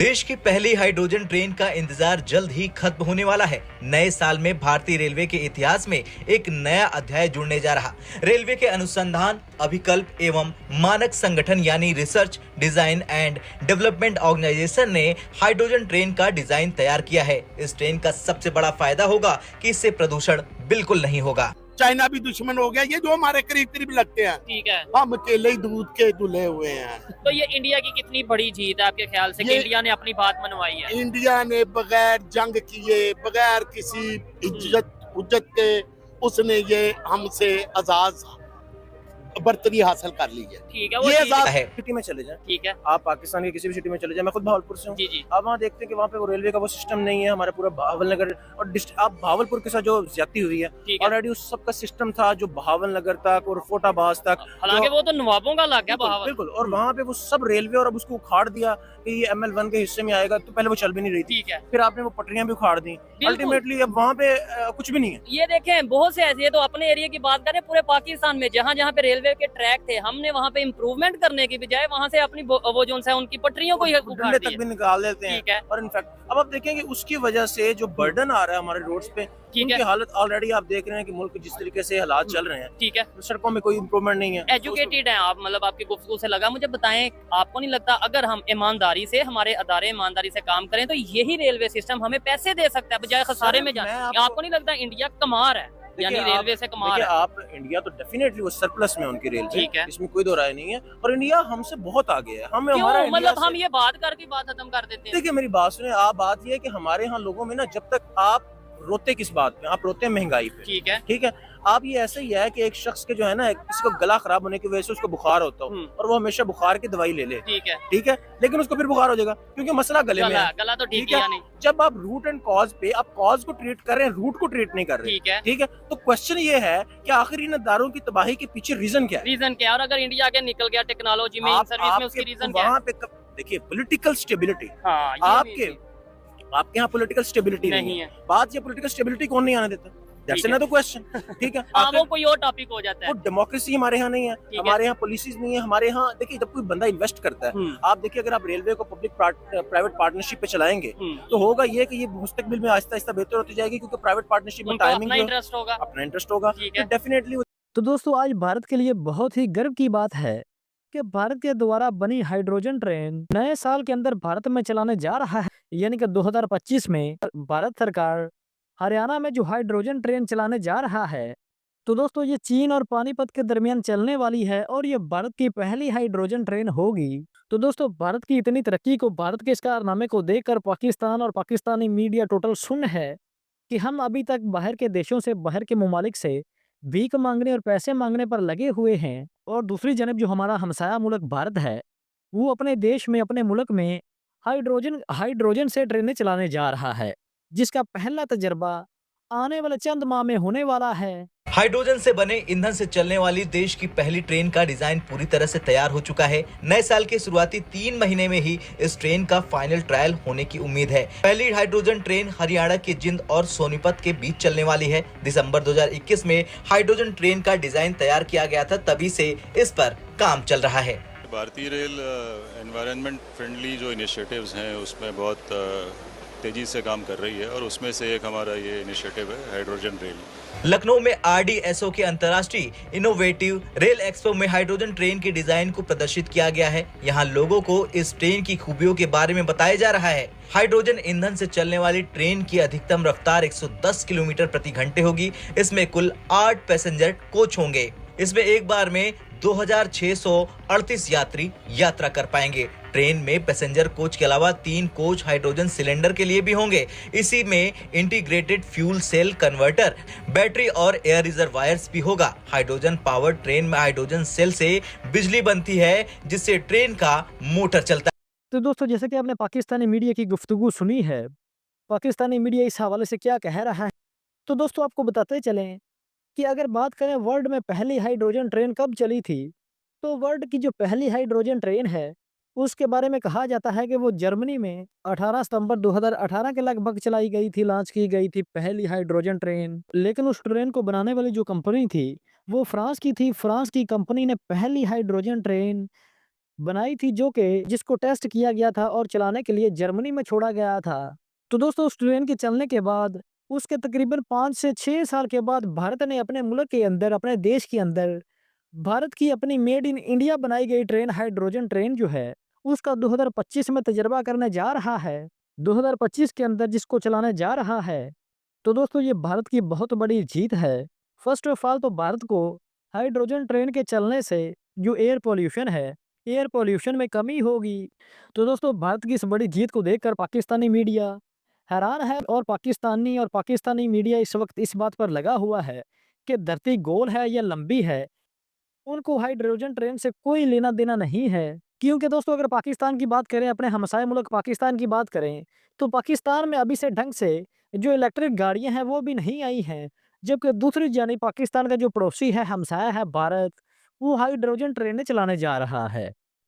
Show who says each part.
Speaker 1: देश की पहली हाइड्रोजन ट्रेन का इंतजार जल्द ही खत्म होने वाला है। नए साल में भारतीय रेलवे के इतिहास में एक नया अध्याय जुड़ने जा रहा। रेलवे के अनुसंधान, अभिकल्प एवं मानक संगठन यानी research, design and development organisation ने हाइड्रोजन ट्रेन का डिजाइन तैयार किया है। इस ट्रेन का सबसे बड़ा फायदा होगा कि इससे प्रदूषण बिल्कुल नहीं होगा।
Speaker 2: चाइना भी दुश्मन हो गया, ये जो हमारे करीब करीब लगते हैं।
Speaker 3: ठीक है,
Speaker 2: हम अकेले ही दूध के दुल्हे हुए हैं।
Speaker 3: तो ये इंडिया की कितनी बड़ी जीत है आपके ख्याल से कि इंडिया ने अपनी बात मनवाई है?
Speaker 2: इंडिया ने बगैर जंग किए, बगैर किसी इज्जत के उसने ये हमसे आजाद बर्तरी हासिल कर ली है।
Speaker 3: ठीक है, वो
Speaker 2: ये
Speaker 3: चीज़
Speaker 2: आजाद
Speaker 1: है।
Speaker 4: सिटी में चले जाएं,
Speaker 3: ठीक है,
Speaker 4: आप पाकिस्तान की किसी भी सिटी में चले जाएं, मैं खुद भावलपुर से हूँ।
Speaker 3: जी जी,
Speaker 4: आप वहाँ देखते हैं कि वहाँ पे वो रेलवे का वो सिस्टम नहीं है, हमारा पूरा भावलनगर और आप भावलपुर के साथ जो ज्यादती हुई है
Speaker 3: ठीक है।
Speaker 4: ऑलरेडी उस सब का सिस्टम था जो भावलनगर तक और फोटाबाज तक,
Speaker 3: हालांकि वो तो नवाबों का लग गया
Speaker 4: बिल्कुल
Speaker 3: बहावल।
Speaker 4: बिल्कुल, और वहाँ पे वो सब रेलवे और अब उसको उखाड़ दिया कि ये ML1 के हिस्से में आएगा, तो पहले वो चल भी नहीं रही थी,
Speaker 3: ठीक है,
Speaker 4: फिर आपने वो पटरियां भी उखाड़ दी,
Speaker 3: बिल्कुल।
Speaker 4: अल्टीमेटली अब वहाँ पे कुछ भी नहीं है।
Speaker 3: ये देखें बहुत से ऐसे, ये तो अपने एरिया की बात करें, पूरे पाकिस्तान में जहाँ जहाँ पे रेलवे के ट्रैक थे, हमने वहाँ पे इम्प्रूवमेंट करने की बजाय वहाँ से अपनी वो जो है उनकी पटरियों को ही उखाड़
Speaker 4: डंडे
Speaker 3: दिया।
Speaker 4: तक भी निकाल देते हैं।
Speaker 3: ठीक है,
Speaker 4: और इनफैक्ट अब आप देखेंगे उसकी वजह से जो बर्डन आ रहा है हमारे रोड्स पे,
Speaker 3: ठीक
Speaker 4: उनकी
Speaker 3: है,
Speaker 4: हालत ऑलरेडी आप देख रहे हैं कि मुल्क जिस तरीके से हालात चल रहे हैं,
Speaker 3: ठीक है।
Speaker 4: सड़कों में कोई इम्प्रूवमेंट नहीं है।
Speaker 3: एजुकेटेड हैं आप, मतलब आपकी गुफ्तगू से लगा, मुझे बताएं, आपको नहीं लगता अगर हम ईमानदारी से, हमारे अदारे ईमानदारी से काम करें तो यही रेलवे सिस्टम हमें पैसे दे सकता है बजाय खसारे में जाने? आपको नहीं लगता इंडिया कमार है, यानी रेलवे से कमार है?
Speaker 4: आप इंडिया तो डेफिनेटली वो सरप्लस में उनकी रेलवे,
Speaker 3: ठीक है,
Speaker 4: इसमें कोई दो राय नहीं है, और इंडिया हमसे बहुत आगे है। हमें
Speaker 3: क्यों?
Speaker 4: हमारा
Speaker 3: मतलब हम ये बात करके बात खत्म कर देते हैं।
Speaker 4: देखिए मेरी बात सुने, आप बात ये है कि हमारे यहाँ लोगों में ना, जब तक आप रोते किस बात पे, आप रोते हैं महंगाई पे,
Speaker 3: ठीक है,
Speaker 4: ठीक है। आप ये ऐसे ही है कि एक शख्स के जो है ना, किसी को गला खराब होने की वजह से उसको बुखार होता हो और वो हमेशा बुखार की दवाई ले ले,
Speaker 3: ठीक है,
Speaker 4: ठीक है, लेकिन उसको फिर बुखार हो जाएगा क्योंकि मसला गले में है।
Speaker 3: गला तो ठीक
Speaker 4: ठीक है,
Speaker 3: है नहीं,
Speaker 4: जब आप रूट एंड कॉज पे, आप कॉज को ट्रीट कर रहे हैं, रूट को ट्रीट नहीं कर रहे,
Speaker 3: ठीक है,
Speaker 4: ठीक है। तो क्वेश्चन ये है कि आखिर इन अदारों की तबाही के पीछे रीजन क्या है?
Speaker 3: रीजन क्या है? और अगर इंडिया आगे निकल गया टेक्नोलॉजी में, इन सर्विस में, उसकी रीजन क्या है?
Speaker 4: वहाँ पे देखिए पॉलिटिकल स्टेबिलिटी,
Speaker 3: हाँ,
Speaker 4: आपके यहाँ पॉलिटिकल स्टेबिलिटी नहीं है। बात ये पॉलिटिकल स्टेबिलिटी कौन नहीं आने देता? दैट्स अनदर क्वेश्चन, ठीक है।
Speaker 3: वो कोई और टॉपिक हो जाता है।
Speaker 4: वो डेमोक्रेसी हमारे यहाँ नहीं है, हमारे यहाँ पॉलिसीज नहीं है, हमारे यहाँ देखिए जब कोई बंदा इन्वेस्ट करता है, आप देखिए अगर आप रेलवे को पब्लिक प्राइवेट पार्टनरशिप पे चलाएंगे तो होगा ये कि ये मुस्तकबिल में आहिस्ता आहिस्ता बेहतर होती जाएगी, क्योंकि प्राइवेट पार्टनरशिप में टाइमिंग अपना इंटरेस्ट होगा, डेफिनेटली।
Speaker 5: तो दोस्तों आज भारत के लिए बहुत ही गर्व की बात है कि भारत के द्वारा बनी हाइड्रोजन ट्रेन नए साल के अंदर भारत में चलाने जा रहा है। यानी कि 2025 में भारत सरकार हरियाणा में जो हाइड्रोजन ट्रेन चलाने जा रहा है, तो दोस्तों ये चीन और पानीपत के दरमियान चलने वाली है और ये भारत की पहली हाइड्रोजन ट्रेन होगी। तो दोस्तों भारत की इतनी तरक्की को, भारत के इस कारनामे को देखकर पाकिस्तान और पाकिस्तानी मीडिया टोटल सुन्न है कि हम अभी तक बाहर के देशों से, बाहर के ममालिक से भीख मांगने और पैसे मांगने पर लगे हुए हैं, और दूसरी जानब जो हमारा हमसाया मुल्क भारत है, वो अपने देश में, अपने मुल्क में हाइड्रोजन से ट्रेनें चलाने जा रहा है, जिसका पहला तजर्बा आने वाले चंद माह में होने वाला है।
Speaker 1: हाइड्रोजन से बने ईंधन से चलने वाली देश की पहली ट्रेन का डिजाइन पूरी तरह से तैयार हो चुका है। नए साल के शुरुआती 3 महीने में ही इस ट्रेन का फाइनल ट्रायल होने की उम्मीद है। पहली हाइड्रोजन ट्रेन हरियाणा के जिंद और सोनीपत के बीच चलने वाली है। दिसंबर 2021 में हाइड्रोजन ट्रेन का डिजाइन तैयार किया गया था, तभी से इस पर काम चल रहा है।
Speaker 6: भारतीय रेल एनवायरनमेंट फ्रेंडली जो इनिशिएटिव्स हैं उसमें बहुत तेजी से काम कर रही है, और उसमें से एक हमारा ये इनिशिएटिव है हाइड्रोजन रेल।
Speaker 1: लखनऊ में RDSO के अंतर्राष्ट्रीय इनोवेटिव रेल एक्सपो में हाइड्रोजन ट्रेन के डिजाइन को प्रदर्शित किया गया है। यहाँ लोगों को इस ट्रेन की खूबियों के बारे में बताया जा रहा है। हाइड्रोजन ईंधन से चलने वाली ट्रेन की अधिकतम रफ्तार 110 किलोमीटर प्रति घंटे होगी। इसमें कुल 8 पैसेंजर कोच होंगे। इसमें एक बार में 2638 यात्री यात्रा कर पाएंगे। ट्रेन में पैसेंजर कोच के अलावा 3 कोच हाइड्रोजन सिलेंडर के लिए भी होंगे। इसी में integrated fuel cell converter, battery और एयर रिजर्वायर्स भी होगा। हाइड्रोजन पावर ट्रेन में हाइड्रोजन सेल से बिजली बनती है, जिससे ट्रेन का मोटर चलता है।
Speaker 5: तो दोस्तों जैसे कि आपने पाकिस्तानी मीडिया की गुफ्तगू सुनी है, पाकिस्तानी मीडिया इस हवाले से क्या कह रहा है, तो दोस्तों आपको बताते चलें कि अगर बात करें वर्ल्ड में पहली हाइड्रोजन ट्रेन कब चली थी, तो वर्ल्ड की जो पहली हाइड्रोजन ट्रेन है उसके बारे में कहा जाता है कि वो जर्मनी में 18 सितंबर 2018 के लगभग चलाई गई थी, लॉन्च की गई थी पहली हाइड्रोजन ट्रेन। लेकिन उस ट्रेन को बनाने वाली जो कंपनी थी वो फ्रांस की थी। फ्रांस की कंपनी ने पहली हाइड्रोजन ट्रेन बनाई थी, जो कि जिसको टेस्ट किया गया था और चलाने के लिए जर्मनी में छोड़ा गया था। तो दोस्तों उस ट्रेन के चलने के बाद उसके तकरीबन 5 से 6 साल के बाद भारत ने अपने मुल्क के अंदर, अपने देश के अंदर भारत की अपनी मेड इन इंडिया बनाई गई ट्रेन, हाइड्रोजन ट्रेन जो है, उसका 2025 में तजर्बा करने जा रहा है। 2025 के अंदर जिसको चलाने जा रहा है। तो दोस्तों ये भारत की बहुत बड़ी जीत है। फर्स्ट ऑफ ऑल तो भारत को हाइड्रोजन ट्रेन के चलने से जो एयर पोल्यूशन है, एयर पोल्यूशन में कमी होगी। तो दोस्तों भारत की इस बड़ी जीत को देखकर पाकिस्तानी मीडिया हैरान है और पाकिस्तानी मीडिया इस वक्त इस बात पर लगा हुआ है कि धरती गोल है या लंबी है, उनको हाइड्रोजन ट्रेन से कोई लेना देना नहीं है। क्योंकि दोस्तों अगर पाकिस्तान की बात करें, अपने हमसाए मुल्क पाकिस्तान की बात करें, तो पाकिस्तान में अभी से ढंग से जो इलेक्ट्रिक गाड़ियां हैं वो भी नहीं आई हैं। जबकि दूसरी जानिब पाकिस्तान का जो पड़ोसी है, हमसाया है भारत, वो हाइड्रोजन ट्रेनें चलाने जा रहा है।